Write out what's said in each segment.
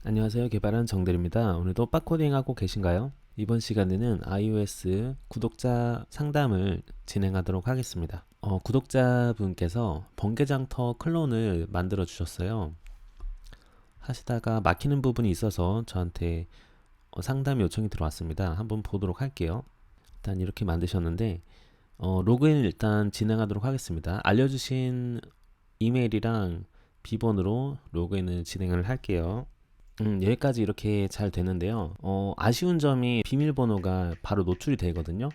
안녕하세요. 개발한 정들입니다. 오늘도 빡코딩 하고 계신가요? 이번 시간에는 iOS 구독자 상담을 진행하도록 하겠습니다. 구독자분께서 번개장터 클론을 만들어 주셨어요. 하시다가 막히는 부분이 있어서 저한테 상담 요청이 들어왔습니다. 한번 보도록 할게요. 일단 이렇게 만드셨는데 로그인을 일단 진행하도록 하겠습니다. 알려주신 이메일이랑 비번으로 로그인을 진행을 할게요. 여기까지 이렇게 잘 되는데요. 아쉬운 점이 비밀번호가 바로 노출이 되거든요.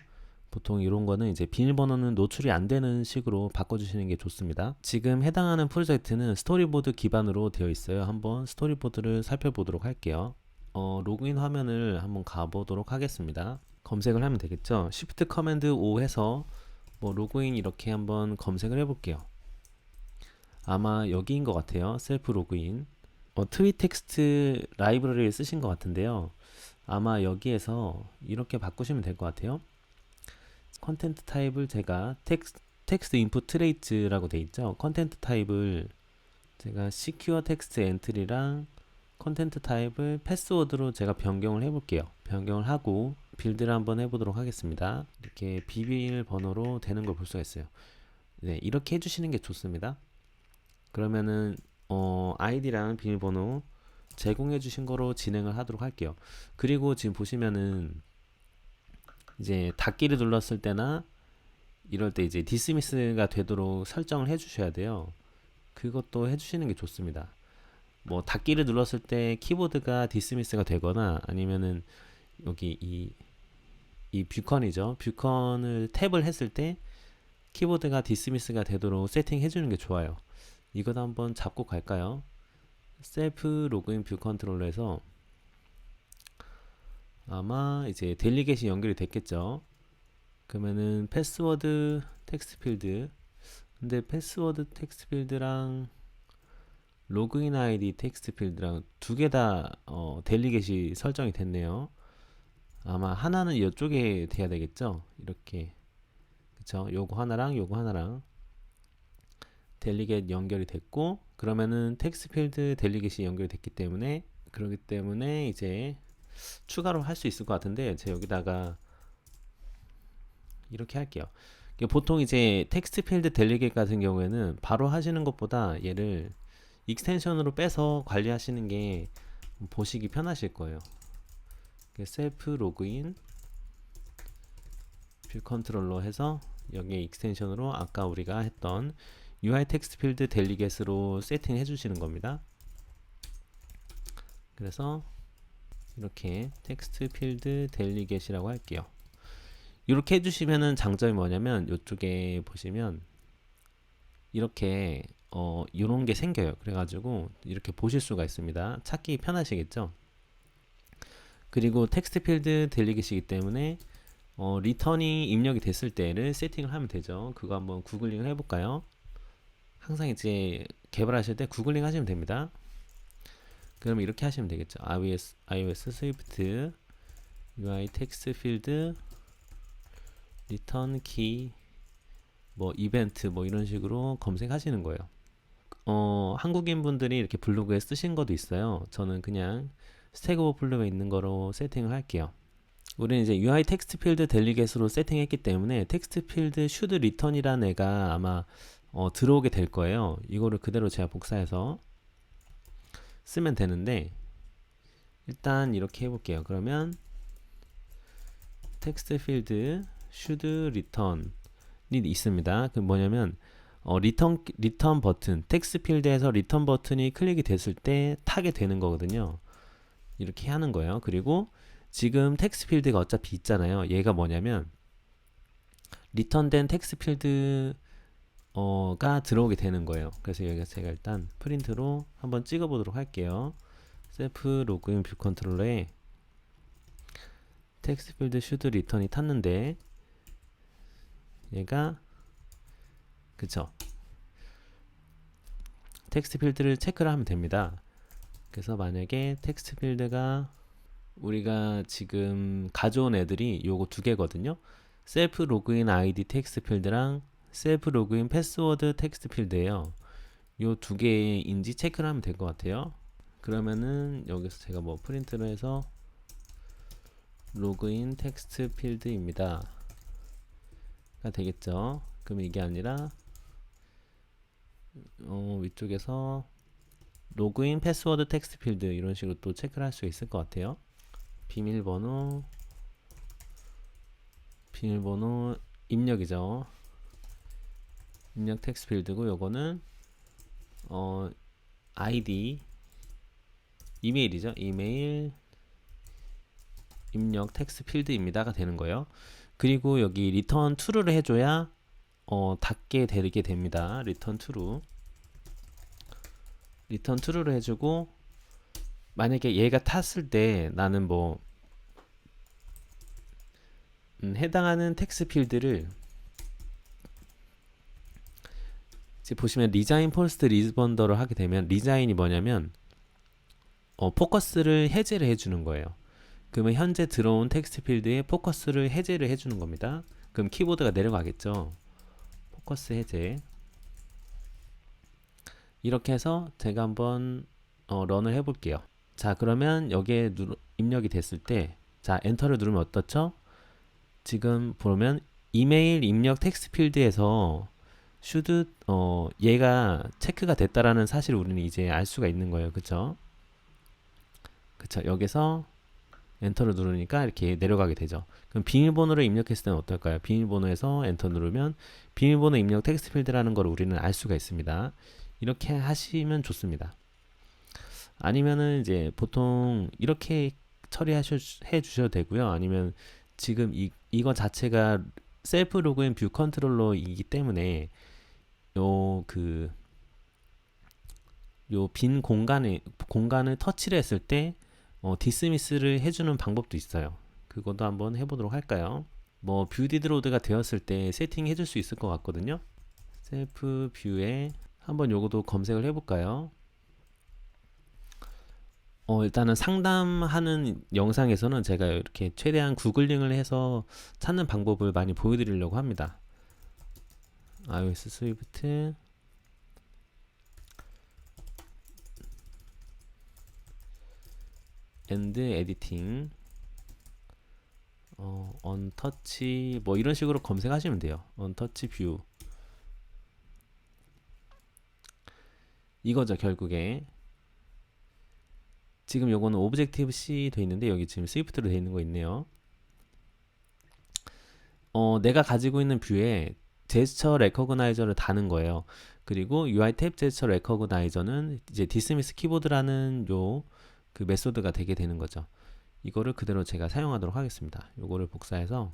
보통 이런 거는 이제 비밀번호는 노출이 안 되는 식으로 바꿔주시는 게 좋습니다. 지금 해당하는 프로젝트는 스토리보드 기반으로 되어 있어요. 한번 스토리보드를 살펴보도록 할게요. 로그인 화면을 한번 가보도록 하겠습니다. 검색을 하면 되겠죠. Shift 커맨드 O 해서 뭐 로그인 이렇게 한번 검색을 해볼게요. 아마 여기인 것 같아요. 셀프 로그인. 트위텍스트 라이브러리를 쓰신 것 같은데요. 아마 여기에서 이렇게 바꾸시면 될 것 같아요. 컨텐트 타입을 제가 텍스트 인풋 트레이츠라고 돼 있죠. 컨텐트 타입을 제가 시큐어 텍스트 엔트리랑 컨텐트 타입을 패스워드로 제가 변경을 해볼게요. 변경을 하고 빌드를 한번 해보도록 하겠습니다. 이렇게 비밀번호로 되는 걸 볼 수가 있어요. 네, 이렇게 해주시는 게 좋습니다. 그러면은 아이디랑 비밀번호 제공해 주신 거로 진행을 하도록 할게요. 그리고 지금 보시면은 이제 닫기를 눌렀을 때나 이럴 때 이제 디스미스가 되도록 설정을 해 주셔야 돼요. 그것도 해 주시는 게 좋습니다. 뭐 닫기를 눌렀을 때 키보드가 디스미스가 되거나 아니면은 여기 이 뷰컨이죠. 뷰컨을 탭을 했을 때 키보드가 디스미스가 되도록 세팅해 주는 게 좋아요. 이것 한번 잡고 갈까요? 셀프 로그인 뷰 컨트롤러에서 아마 이제 델리겟이 연결이 됐겠죠. 그러면은 패스워드 텍스트 필드, 근데 패스워드 텍스트 필드랑 로그인 아이디 텍스트 필드랑 두 개 다 델리겟이 설정이 됐네요. 아마 하나는 이쪽에 돼야 되겠죠. 이렇게, 그쵸? 요거 하나랑 요거 하나랑 델리겟 연결이 됐고, 그러면은 텍스트 필드 델리겟이 연결이 됐기 때문에, 그렇기 때문에 이제 추가로 할 수 있을 것 같은데 제가 여기다가 이렇게 할게요. 보통 이제 텍스트 필드 델리겟 같은 경우에는 바로 하시는 것보다 얘를 익스텐션으로 빼서 관리하시는 게 보시기 편하실 거예요. 셀프 로그인 뷰 컨트롤러 해서 여기에 익스텐션으로 아까 우리가 했던 UI 텍스트 필드 델리겟으로 세팅해 주시는 겁니다. 그래서 이렇게 텍스트 필드 델리겟이라고 할게요. 이렇게 해주시면은 장점이 뭐냐면 이쪽에 보시면 이렇게 이런 게 생겨요. 그래가지고 이렇게 보실 수가 있습니다. 찾기 편하시겠죠? 그리고 텍스트 필드 델리겟이기 때문에 리턴이 입력이 됐을 때를 세팅을 하면 되죠. 그거 한번 구글링을 해볼까요? 항상 이제 개발하실 때 구글링 하시면 됩니다. 그러면 이렇게 하시면 되겠죠. iOS 스위프트 UI 텍스트 필드 리턴 키 뭐 이벤트 뭐 이런 식으로 검색하시는 거예요. 한국인 분들이 이렇게 블로그에 쓰신 것도 있어요. 저는 그냥 스택 오버플로우에 있는 거로 세팅을 할게요. 우리는 이제 UI 텍스트 필드 델리겟으로 세팅했기 때문에 텍스트 필드 should return이라는 애가 아마 들어오게 될 거예요. 이거를 그대로 제가 복사해서 쓰면 되는데 일단 이렇게 해볼게요. 그러면 텍스트 필드 should return이 있습니다. 그 뭐냐면 리턴 버튼 텍스트 필드에서 리턴 버튼이 클릭이 됐을 때 타게 되는 거거든요. 이렇게 하는 거예요. 그리고 지금 텍스트 필드가 어차피 있잖아요. 얘가 뭐냐면 리턴된 텍스트 필드가 들어오게 되는 거예요. 그래서 여기가 제가 일단 프린트로 한번 찍어 보도록 할게요. 셀프 로그인 뷰 컨트롤러에 텍스트 필드 should return이 탔는데 얘가 그쵸, 텍스트 필드를 체크를 하면 됩니다. 그래서 만약에 텍스트 필드가 우리가 지금 가져온 애들이 요거 두 개거든요. 셀프 로그인 아이디 텍스트 필드랑 셀프 로그인 패스워드 텍스트 필드예요. 요 두 개인지 체크를 하면 될 것 같아요. 그러면은 여기서 제가 뭐 프린트를 해서 로그인 텍스트 필드입니다 가 되겠죠. 그럼 이게 아니라 위쪽에서 로그인 패스워드 텍스트 필드 이런 식으로 또 체크를 할 수 있을 것 같아요. 비밀번호 입력이죠. 입력 텍스트 필드고 요거는 아이디 이메일이죠. 이메일 입력 텍스트 필드입니다가 되는 거예요. 그리고 여기 return true를 해줘야 닫게 되게 됩니다. return true를 해주고 만약에 얘가 탔을 때 나는 뭐 해당하는 텍스트 필드를 지금 보시면 리자인 폴스트 리스폰더를 하게 되면 리자인이 뭐냐면 포커스를 해제를 해주는 거예요. 그러면 현재 들어온 텍스트 필드에 포커스를 해제를 해주는 겁니다. 그럼 키보드가 내려가겠죠. 포커스 해제. 이렇게 해서 제가 한번 런을 해볼게요. 자, 그러면 여기에 입력이 됐을 때, 자, 엔터를 누르면 어떻죠? 지금 보면 이메일 입력 텍스트 필드에서 should 얘가 체크가 됐다라는 사실을 우리는 이제 알 수가 있는 거예요. 그쵸? 그쵸? 여기서 엔터를 누르니까 이렇게 내려가게 되죠. 그럼 비밀번호를 입력했을 때는 어떨까요? 비밀번호에서 엔터 누르면 비밀번호 입력 텍스트 필드라는 걸 우리는 알 수가 있습니다. 이렇게 하시면 좋습니다. 아니면은 이제 보통 이렇게 처리해 주셔도 되고요. 아니면 지금 이거 자체가 셀프 로그인 뷰 컨트롤러이기 때문에 요 빈 공간을 터치를 했을 때 디스미스를 해주는 방법도 있어요. 그것도 한번 해보도록 할까요? 뭐 뷰 디드로드가 되었을 때 세팅 해줄 수 있을 것 같거든요. 셀프 뷰에 한번 요거도 검색을 해볼까요? 일단은 상담하는 영상에서는 제가 이렇게 최대한 구글링을 해서 찾는 방법을 많이 보여드리려고 합니다. iOS 스위프트 엔드 에디팅 언터치 뭐 이런 식으로 검색하시면 돼요. 언터치 뷰 이거죠 결국에. 지금 요거는 오브젝티브 C 돼 있는데 여기 지금 스위프트로 돼 있는 거 있네요. 내가 가지고 있는 뷰에 제스처 레커그나이저를 다는 거예요. 그리고 UI 탭 제스처 레커그나이저는 이제 디스미스 키보드라는 그 메소드가 되게 되는 거죠. 이거를 그대로 제가 사용하도록 하겠습니다. 요거를 복사해서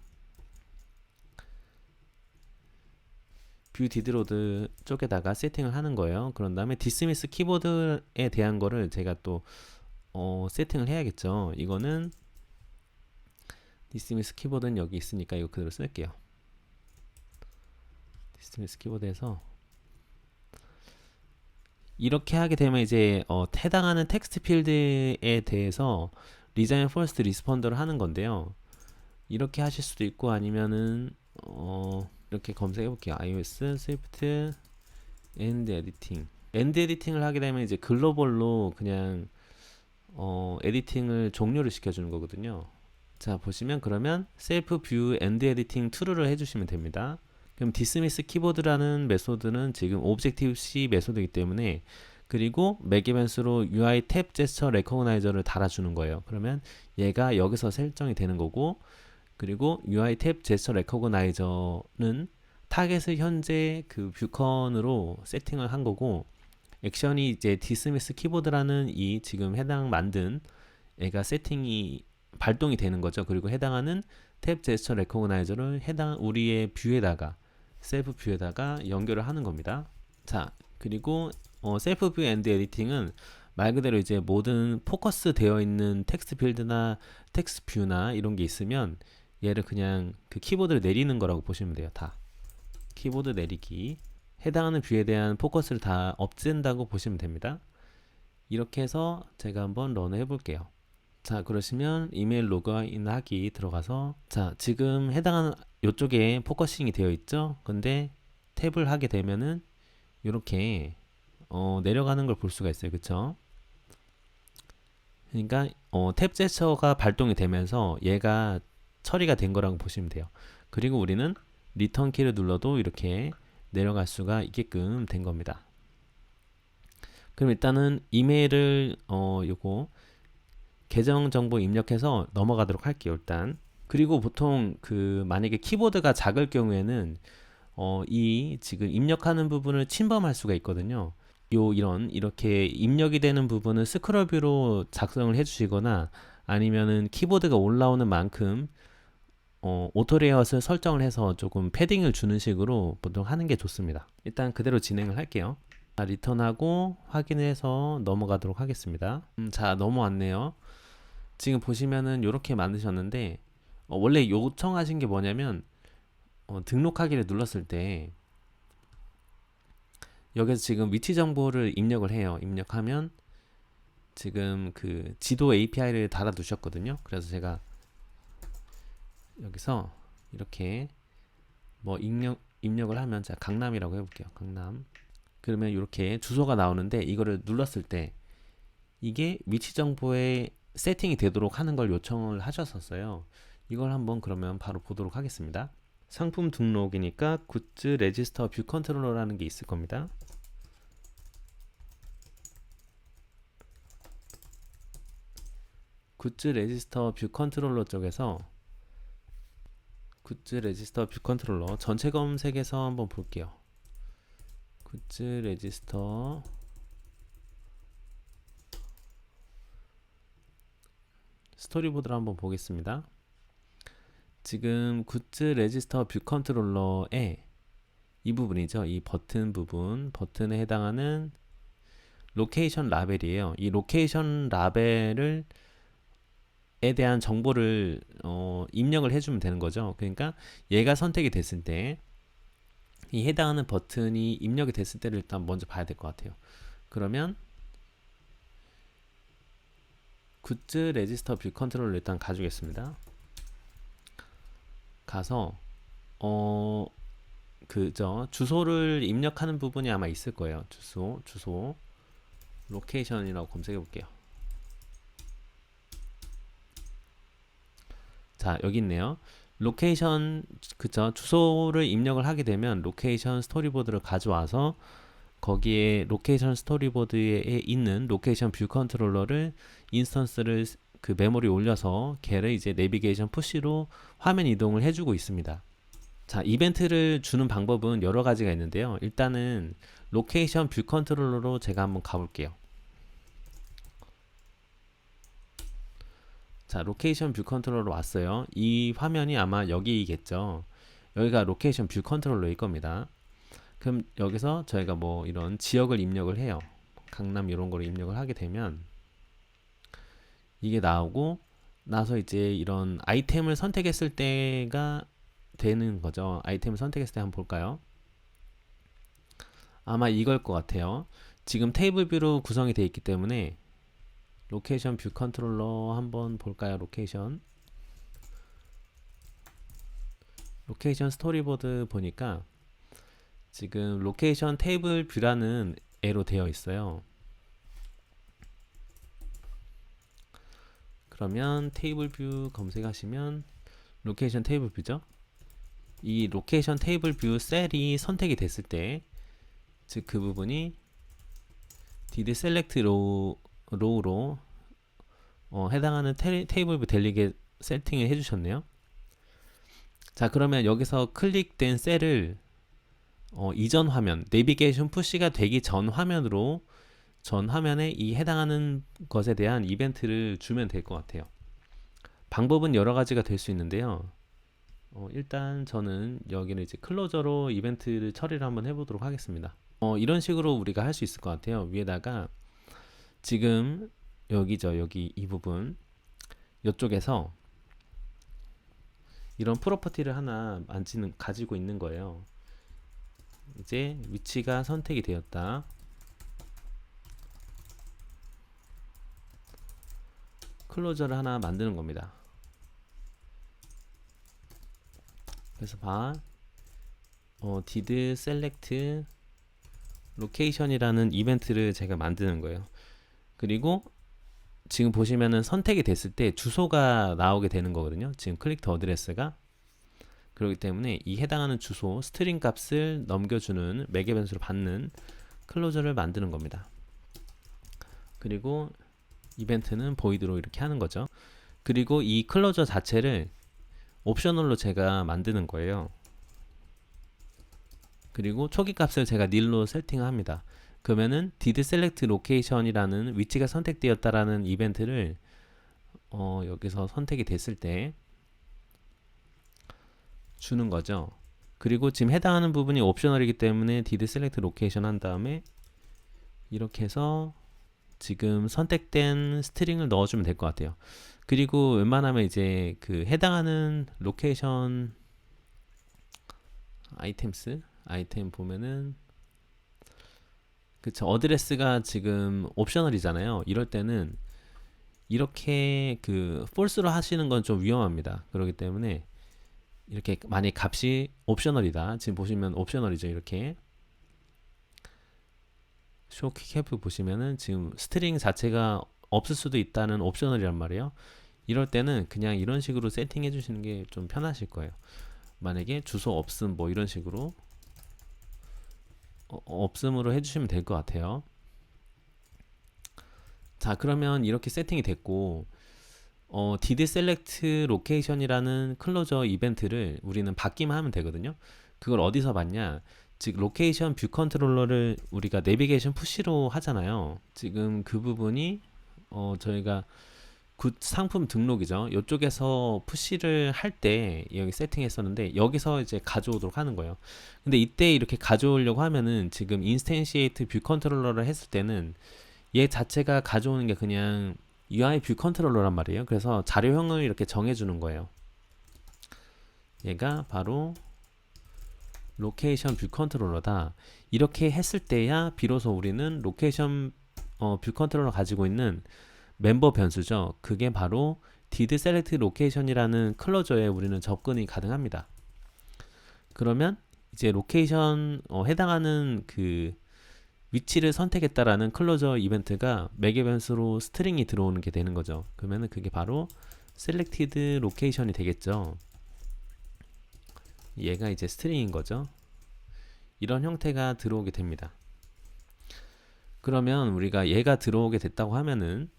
뷰 디드로드 쪽에다가 세팅을 하는 거예요. 그런 다음에 디스미스 키보드에 대한 거를 제가 또 세팅을 해야겠죠. 이거는 디스미스 키보드는 여기 있으니까 이거 그대로 쓸게요. 디스미스 키보드에서 이렇게 하게 되면 이제 해당하는 텍스트 필드에 대해서 리자인 퍼스트 리스폰더를 하는 건데요. 이렇게 하실 수도 있고 아니면은 이렇게 검색해 볼게요. iOS 스위프트 엔드 에디팅. 엔드 에디팅을 하게 되면 이제 글로벌로 그냥 에디팅을 종료를 시켜주는 거거든요. 자 보시면 그러면 셀프 뷰 엔드 에디팅 true를 해주시면 됩니다. 그럼 디스미스 키보드라는 메소드는 지금 오브젝티브 C 메소드이기 때문에 그리고 맥 이벤트로 UI 탭 제스처 레코그나이저를 달아주는 거예요. 그러면 얘가 여기서 설정이 되는 거고 그리고 UI 탭 제스처 레코그나이저는 타겟을 현재 그 뷰컨으로 세팅을 한 거고 액션이 이제 디스미스 키보드라는 이 지금 해당 만든 애가 세팅이 발동이 되는 거죠. 그리고 해당하는 탭 제스처 레코그나이저를 해당 우리의 뷰에다가 셀프 뷰에다가 연결을 하는 겁니다. 자, 그리고 셀프 뷰 엔드 에디팅은 말 그대로 이제 모든 포커스 되어 있는 텍스트 필드나 텍스트 뷰나 이런 게 있으면 얘를 그냥 그 키보드를 내리는 거라고 보시면 돼요. 다 키보드 내리기. 해당하는 뷰에 대한 포커스를 다 없앤다고 보시면 됩니다. 이렇게 해서 제가 한번 런을 해볼게요. 자 그러시면 이메일 로그인 하기 들어가서 자 지금 해당하는 이쪽에 포커싱이 되어 있죠. 근데 탭을 하게 되면은 이렇게 내려가는 걸 볼 수가 있어요. 그쵸? 그러니까 탭 제스처가 발동이 되면서 얘가 처리가 된 거라고 보시면 돼요. 그리고 우리는 리턴 키를 눌러도 이렇게 내려갈 수가 있게끔 된 겁니다. 그럼 일단은 이메일을 요거 계정 정보 입력해서 넘어가도록 할게요. 일단. 그리고 보통 그 만약에 키보드가 작을 경우에는 이 지금 입력하는 부분을 침범할 수가 있거든요. 이런 이렇게 입력이 되는 부분은 스크롤 뷰로 작성을 해주시거나 아니면은 키보드가 올라오는 만큼 오토 레이아웃을 설정을 해서 조금 패딩을 주는 식으로 보통 하는 게 좋습니다. 일단 그대로 진행을 할게요. 자, 리턴하고 확인해서 넘어가도록 하겠습니다. 자, 넘어왔네요. 지금 보시면은 이렇게 만드셨는데 원래 요청하신 게 뭐냐면 등록하기를 눌렀을 때 여기서 지금 위치 정보를 입력을 해요. 입력하면 지금 그 지도 API를 달아 두셨거든요. 그래서 제가 여기서 이렇게 뭐 입력을 하면 자 강남이라고 해볼게요. 강남. 그러면 이렇게 주소가 나오는데 이거를 눌렀을 때 이게 위치 정보에 세팅이 되도록 하는 걸 요청을 하셨었어요. 이걸 한번 그러면 바로 보도록 하겠습니다. 상품 등록이니까 굿즈 레지스터 뷰 컨트롤러라는 게 있을 겁니다. 굿즈 레지스터 뷰 컨트롤러 쪽에서 굿즈 레지스터 뷰 컨트롤러 전체 검색에서 한번 볼게요. 굿즈 레지스터 스토리보드를 한번 보겠습니다. 지금 굿즈 레지스터 뷰 컨트롤러에 이 부분이죠. 이 버튼 부분, 버튼에 해당하는 로케이션 라벨이에요. 이 로케이션 라벨을 에 대한 정보를 입력을 해주면 되는 거죠. 그러니까 얘가 선택이 됐을 때 이 해당하는 버튼이 입력이 됐을 때를 일단 먼저 봐야 될 것 같아요. 그러면 굿즈 레지스터 뷰 컨트롤을 일단 가주겠습니다. 가서 그저 주소를 입력하는 부분이 아마 있을 거예요. 주소 로케이션이라고 검색해 볼게요. 자, 여기 있네요. 로케이션 그죠? 주소를 입력을 하게 되면 로케이션 스토리보드를 가져와서 거기에 로케이션 스토리보드에 있는 로케이션 뷰 컨트롤러를 인스턴스를 그 메모리에 올려서 걔를 이제 내비게이션 푸시로 화면 이동을 해주고 있습니다. 자, 이벤트를 주는 방법은 여러 가지가 있는데요. 일단은 로케이션 뷰 컨트롤러로 제가 한번 가볼게요. 자, 로케이션 뷰 컨트롤러 왔어요. 이 화면이 아마 여기겠죠. 여기가 로케이션 뷰 컨트롤러일 겁니다. 그럼 여기서 저희가 뭐 이런 지역을 입력을 해요. 강남 이런 거를 입력을 하게 되면 이게 나오고 나서 이제 이런 아이템을 선택했을 때가 되는 거죠. 아이템을 선택했을 때 한번 볼까요? 아마 이걸 것 같아요. 지금 테이블 뷰로 구성이 되어 있기 때문에 로케이션 뷰 컨트롤러 한번 볼까요? 로케이션 스토리보드 보니까 지금 로케이션 테이블 뷰라는 애로 되어 있어요. 그러면 테이블 뷰 검색하시면 로케이션 테이블 뷰죠. 이 로케이션 테이블 뷰 셀이 선택이 됐을 때 즉 그 부분이 did select row로 해당하는 테이블 뷰 델리게 세팅을 해주셨네요. 자, 그러면 여기서 클릭된 셀을 이전 화면 내비게이션 푸시가 되기 전 화면으로 전 화면에 이 해당하는 것에 대한 이벤트를 주면 될 것 같아요. 방법은 여러 가지가 될 수 있는데요. 일단 저는 여기는 이제 클로저로 이벤트를 처리를 한번 해보도록 하겠습니다. 이런 식으로 우리가 할 수 있을 것 같아요. 위에다가 지금 여기죠. 여기 이 부분 이쪽에서 이런 프로퍼티를 하나 가지고 있는 거예요. 이제 위치가 선택이 되었다. 클로저를 하나 만드는 겁니다. 그래서 did select location이라는 이벤트를 제가 만드는 거예요. 그리고 지금 보시면은 선택이 됐을 때 주소가 나오게 되는 거거든요. 지금 클릭 더 어드레스가. 그렇기 때문에 이 해당하는 주소 스트링 값을 넘겨주는 매개 변수를 받는 클로저를 만드는 겁니다. 그리고 이벤트는 보이드로 이렇게 하는 거죠. 그리고 이 클로저 자체를 옵셔널로 제가 만드는 거예요. 그리고 초기 값을 제가 nil로 세팅합니다. 그러면은 did select location이라는 위치가 선택되었다라는 이벤트를 여기서 선택이 됐을 때 주는 거죠. 그리고 지금 해당하는 부분이 옵셔널이기 때문에 did select location 한 다음에 이렇게 해서 지금 선택된 스트링을 넣어주면 될 것 같아요. 그리고 웬만하면 이제 그 해당하는 로케이션 아이템 보면은 그쵸, 어드레스가 지금 옵셔널이잖아요. 이럴 때는 이렇게 그 false로 하시는 건 좀 위험합니다. 그렇기 때문에 이렇게 만약 값이 옵셔널이다. 지금 보시면 옵셔널이죠. 이렇게 show quick 보시면은 지금 스트링 자체가 없을 수도 있다는 옵셔널이란 말이에요. 이럴 때는 그냥 이런 식으로 세팅해 주시는 게 좀 편하실 거예요. 만약에 주소 없음 뭐 이런 식으로 없음으로 해주시면 될 것 같아요. 자, 그러면 이렇게 세팅이 됐고 did select location이라는 클로저 이벤트를 우리는 받기만 하면 되거든요. 그걸 어디서 받냐? 즉 로케이션 뷰 컨트롤러를 우리가 내비게이션 푸시로 하잖아요. 지금 그 부분이 저희가 굿 상품 등록이죠. 이쪽에서 푸시를 할 때 여기 세팅했었는데 여기서 이제 가져오도록 하는 거예요. 근데 이때 이렇게 가져오려고 하면은 지금 인스텐시에이트 뷰 컨트롤러를 했을 때는 얘 자체가 가져오는 게 그냥 UI 뷰 컨트롤러란 말이에요. 그래서 자료형을 이렇게 정해주는 거예요. 얘가 바로 로케이션 뷰 컨트롤러다. 이렇게 했을 때야 비로소 우리는 로케이션 뷰 컨트롤러 가지고 있는 멤버 변수죠. 그게 바로 did select location이라는 클로저에 우리는 접근이 가능합니다. 그러면 이제 로케이션 해당하는 그 위치를 선택했다라는 클로저 이벤트가 매개 변수로 스트링이 들어오는 게 되는 거죠. 그러면은 그게 바로 selected location이 되겠죠. 얘가 이제 스트링인 거죠. 이런 형태가 들어오게 됩니다. 그러면 우리가 얘가 들어오게 됐다고 하면은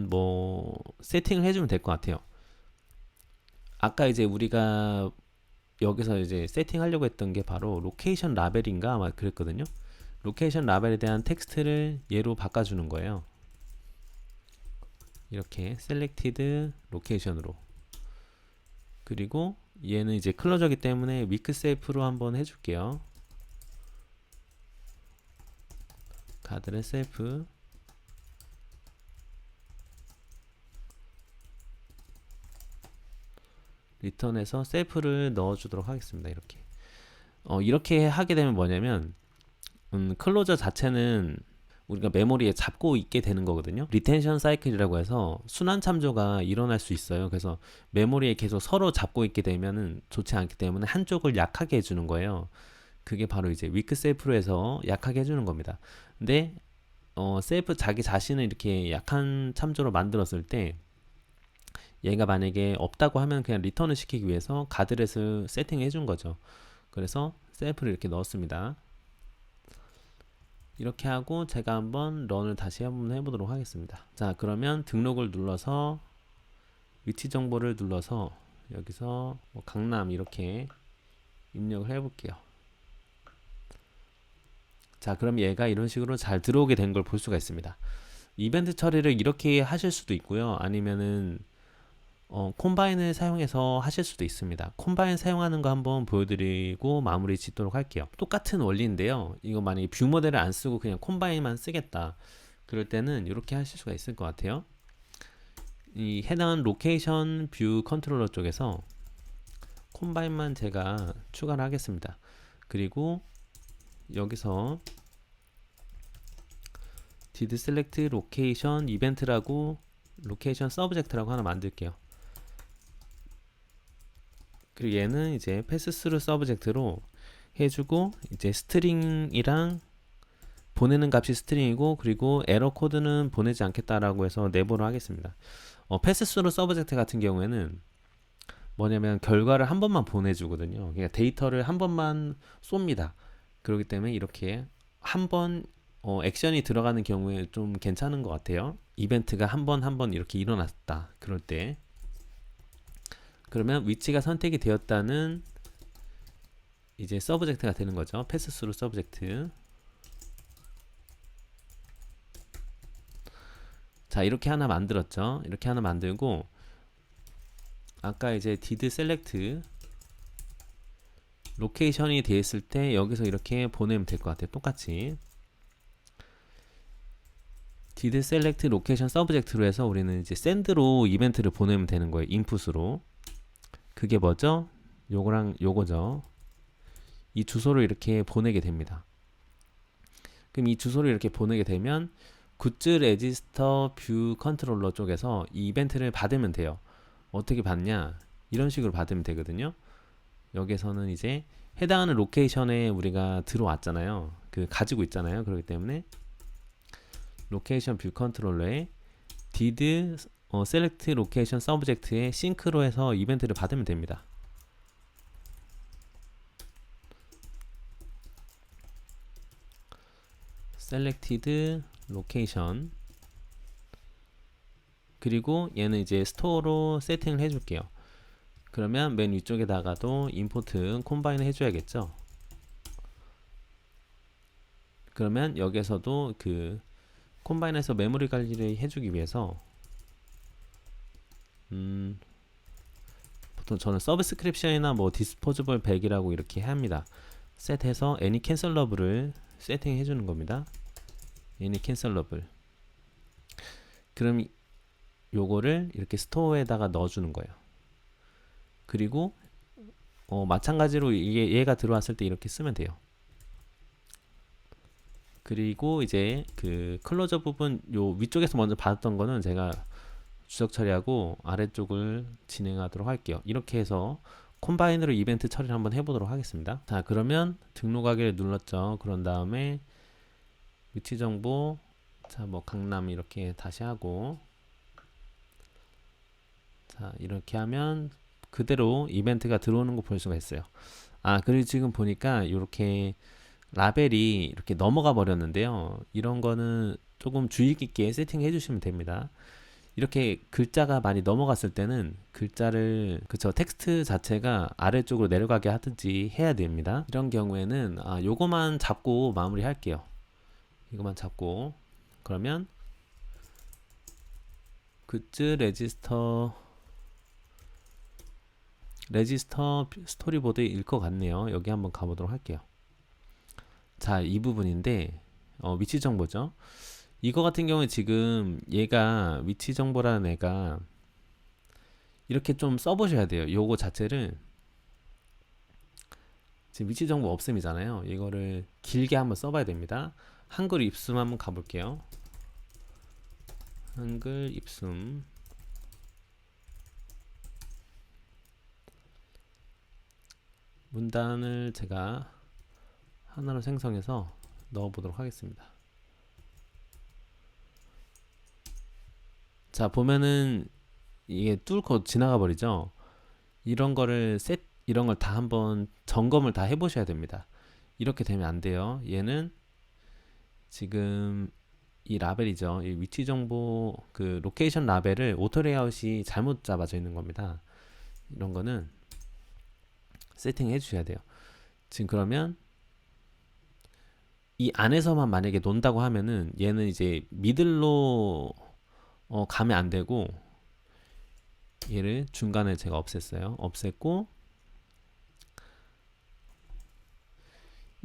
뭐 세팅을 해주면 될 것 같아요. 아까 이제 우리가 여기서 이제 세팅하려고 했던 게 바로 로케이션 라벨인가 아마 그랬거든요. 로케이션 라벨에 대한 텍스트를 얘로 바꿔주는 거예요. 이렇게 selected location으로. 그리고 얘는 이제 클로저기 때문에 weak self로 한번 해줄게요. 가드렛 self 리턴에서 셀프를 넣어주도록 하겠습니다. 이렇게 하게 되면 뭐냐면 클로저 자체는 우리가 메모리에 잡고 있게 되는 거거든요. 리텐션 사이클이라고 해서 순환 참조가 일어날 수 있어요. 그래서 메모리에 계속 서로 잡고 있게 되면은 좋지 않기 때문에 한쪽을 약하게 해주는 거예요. 그게 바로 이제 위크 셀프로 해서 약하게 해주는 겁니다. 근데 셀프 자기 자신을 이렇게 약한 참조로 만들었을 때 얘가 만약에 없다고 하면 그냥 리턴을 시키기 위해서 가드렛을 세팅해 준 거죠. 그래서 셀프를 이렇게 넣었습니다. 이렇게 하고 제가 한번 런을 다시 한번 해보도록 하겠습니다. 자, 그러면 등록을 눌러서 위치 정보를 눌러서 여기서 뭐 강남 이렇게 입력을 해볼게요. 자, 그럼 얘가 이런 식으로 잘 들어오게 된 걸 볼 수가 있습니다. 이벤트 처리를 이렇게 하실 수도 있고요. 아니면은 콤바인을 사용해서 하실 수도 있습니다. 콤바인 사용하는 거 한번 보여드리고 마무리 짓도록 할게요. 똑같은 원리인데요. 이거 만약에 뷰 모델을 안 쓰고 그냥 콤바인만 쓰겠다. 그럴 때는 이렇게 하실 수가 있을 것 같아요. 이 해당한 로케이션 뷰 컨트롤러 쪽에서 콤바인만 제가 추가를 하겠습니다. 그리고 여기서 did select location 이벤트라고 로케이션 서브젝트라고 하나 만들게요. 그리고 얘는 이제 패스 스루 서브젝트로 해주고 이제 스트링이랑 보내는 값이 스트링이고, 그리고 에러 코드는 보내지 않겠다라고 해서 내보를 하겠습니다. 패스스루 서브젝트 같은 경우에는 뭐냐면 결과를 한 번만 보내주거든요. 그러니까 데이터를 한 번만 쏩니다. 그렇기 때문에 이렇게 한 번 액션이 들어가는 경우에 좀 괜찮은 것 같아요. 이벤트가 한 번 이렇게 일어났다. 그럴 때 그러면 위치가 선택이 되었다는 이제 서브젝트가 되는 거죠. 패스스루 서브젝트. 자, 이렇게 하나 만들었죠. 이렇게 하나 만들고, 아까 이제 did select 로케이션이 되어 있을 때 여기서 이렇게 보내면 될 것 같아요. 똑같이 did select location subject로 해서 우리는 이제 send로 이벤트를 보내면 되는 거예요. 인풋으로. 그게 뭐죠? 요거랑 요거죠. 이 주소를 이렇게 보내게 됩니다. 그럼 이 주소를 이렇게 보내게 되면 굿즈 레지스터 뷰 컨트롤러 쪽에서 이 이벤트를 받으면 돼요. 어떻게 받냐? 이런 식으로 받으면 되거든요. 여기서는 이제 해당하는 로케이션에 우리가 들어왔잖아요. 그 가지고 있잖아요. 그렇기 때문에 로케이션 뷰 컨트롤러에 did select location subject에 싱크로 해서 이벤트를 받으면 됩니다. selected location, 그리고 얘는 이제 스토어로 세팅을 해줄게요. 그러면 맨 위쪽에다가도 임포트 콤바인을 해줘야겠죠. 그러면 여기서도 그 콤바인에서 메모리 관리를 해주기 위해서 보통 저는 서브스크립션이나 뭐 디스포저블 100이라고 이렇게 합니다. 셋해서 any cancelable을 세팅해 주는 겁니다. any cancelable. 그럼 요거를 이렇게 스토어에다가 넣어주는 거예요. 그리고 마찬가지로 이게 얘가 들어왔을 때 이렇게 쓰면 돼요. 그리고 이제 그 클로저 부분 요 위쪽에서 먼저 받았던 거는 제가 주석 처리하고 아래쪽을 진행하도록 할게요. 이렇게 해서 콤바인으로 이벤트 처리를 한번 해보도록 하겠습니다. 자, 그러면 등록하기를 눌렀죠. 그런 다음에 위치 정보, 자, 뭐 강남 이렇게 다시 하고, 자, 이렇게 하면 그대로 이벤트가 들어오는 거 볼 수가 있어요. 아, 그리고 지금 보니까 이렇게 라벨이 이렇게 넘어가 버렸는데요. 이런 거는 조금 주의 깊게 세팅해 주시면 됩니다. 이렇게 글자가 많이 넘어갔을 때는 글자를 텍스트 자체가 아래쪽으로 내려가게 하든지 해야 됩니다. 이런 경우에는 요거만 잡고 마무리 할게요. 이거만 잡고, 그러면 굿즈 레지스터 스토리보드일 것 같네요. 여기 한번 가보도록 할게요. 자, 이 부분인데 위치 정보죠. 이거 같은 경우에 지금 얘가 위치 정보라는 애가 이렇게 좀 써보셔야 돼요. 요거 자체를 지금 위치 정보 없음이잖아요. 이거를 길게 한번 써봐야 됩니다. 한글 입숨 한번 가볼게요. 한글 입숨. 문단을 제가 하나로 생성해서 넣어보도록 하겠습니다. 자, 보면은 이게 뚫고 지나가 버리죠. 이런 걸 다 한번 점검을 다 해보셔야 됩니다. 이렇게 되면 안 돼요. 얘는 지금 이 라벨이죠. 이 위치 정보 그 로케이션 라벨을 오토 레이아웃이 잘못 잡아져 있는 겁니다. 이런 거는 세팅해 주셔야 돼요. 지금 그러면 이 안에서만 만약에 논다고 하면은 얘는 이제 미들로 가면 안 되고, 얘를 중간에 제가 없앴어요. 없앴고,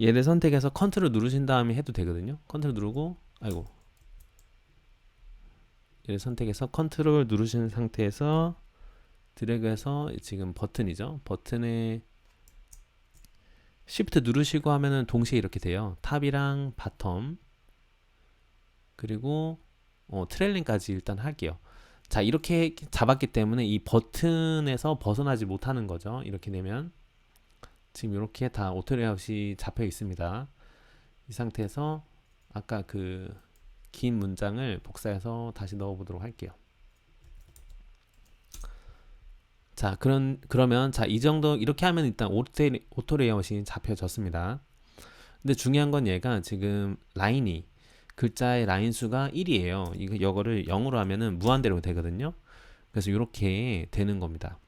얘를 선택해서 컨트롤 누르신 다음에 해도 되거든요. 컨트롤 누르고, 아이고, 얘를 선택해서 컨트롤 누르신 상태에서 드래그해서 지금 버튼이죠. 버튼에 Shift 누르시고 하면은 동시에 이렇게 돼요. 탑이랑 바텀, 그리고 트레일링까지 일단 할게요. 자, 이렇게 잡았기 때문에 이 버튼에서 벗어나지 못하는 거죠. 이렇게 되면 지금 이렇게 다 오토 레이아웃이 잡혀 있습니다. 이 상태에서 아까 그 긴 문장을 복사해서 다시 넣어보도록 할게요. 자, 그러면 자, 이 정도 이렇게 하면 일단 오토 레이아웃이 잡혀졌습니다. 근데 중요한 건 얘가 지금 라인이 글자의 라인 수가 1이에요. 이거를 0으로 하면은 무한대로 되거든요. 그래서 이렇게 되는 겁니다.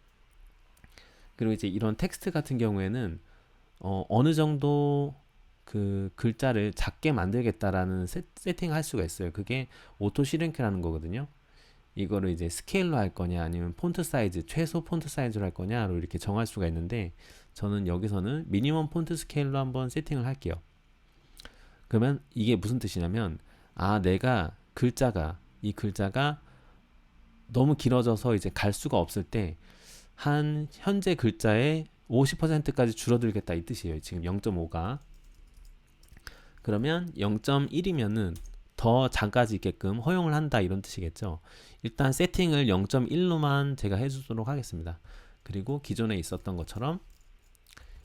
그리고 이제 이런 텍스트 같은 경우에는 어느 정도 그 글자를 작게 만들겠다라는 세팅을 할 수가 있어요. 그게 오토 시링크라는 거거든요. 이거를 이제 스케일로 할 거냐 아니면 폰트 사이즈, 최소 폰트 사이즈로 할 거냐로 이렇게 정할 수가 있는데 저는 여기서는 미니멈 폰트 스케일로 한번 세팅을 할게요. 그러면 이게 무슨 뜻이냐면 내가 이 글자가 너무 길어져서 이제 갈 수가 없을 때 한 현재 글자의 50%까지 줄어들겠다 이 뜻이에요. 지금 0.5가. 그러면 0.1이면은 더 작아지게끔 허용을 한다 이런 뜻이겠죠. 일단 세팅을 0.1로만 제가 해주도록 하겠습니다. 그리고 기존에 있었던 것처럼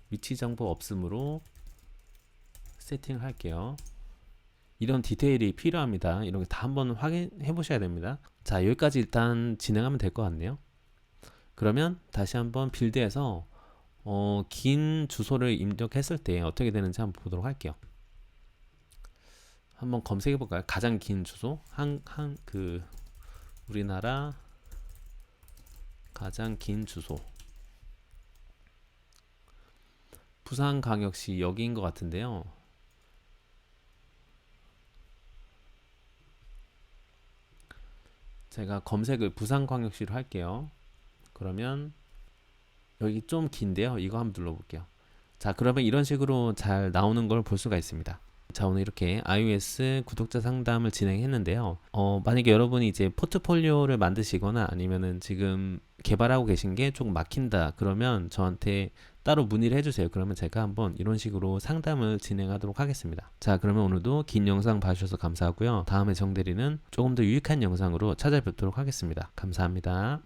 위치 정보 없음으로 세팅을 할게요. 이런 디테일이 필요합니다. 이런 게 다 한번 확인해 보셔야 됩니다. 자, 여기까지 일단 진행하면 될 것 같네요. 그러면 다시 한번 빌드에서 긴 주소를 입력했을 때 어떻게 되는지 한번 보도록 할게요. 한번 검색해 볼까요? 가장 긴 주소 우리나라 가장 긴 주소 부산광역시 여기인 것 같은데요. 제가 검색을 부산광역시로 할게요. 그러면 여기 좀 긴데요. 이거 한번 눌러볼게요. 자, 그러면 이런 식으로 잘 나오는 걸 볼 수가 있습니다. 자, 오늘 이렇게 iOS 구독자 상담을 진행했는데요. 만약에 여러분이 이제 포트폴리오를 만드시거나 아니면은 지금 개발하고 계신 게 조금 막힌다 그러면 저한테 따로 문의를 해주세요. 그러면 제가 한번 이런 식으로 상담을 진행하도록 하겠습니다. 자, 그러면 오늘도 긴 영상 봐주셔서 감사하고요. 다음에 정대리는 조금 더 유익한 영상으로 찾아뵙도록 하겠습니다. 감사합니다.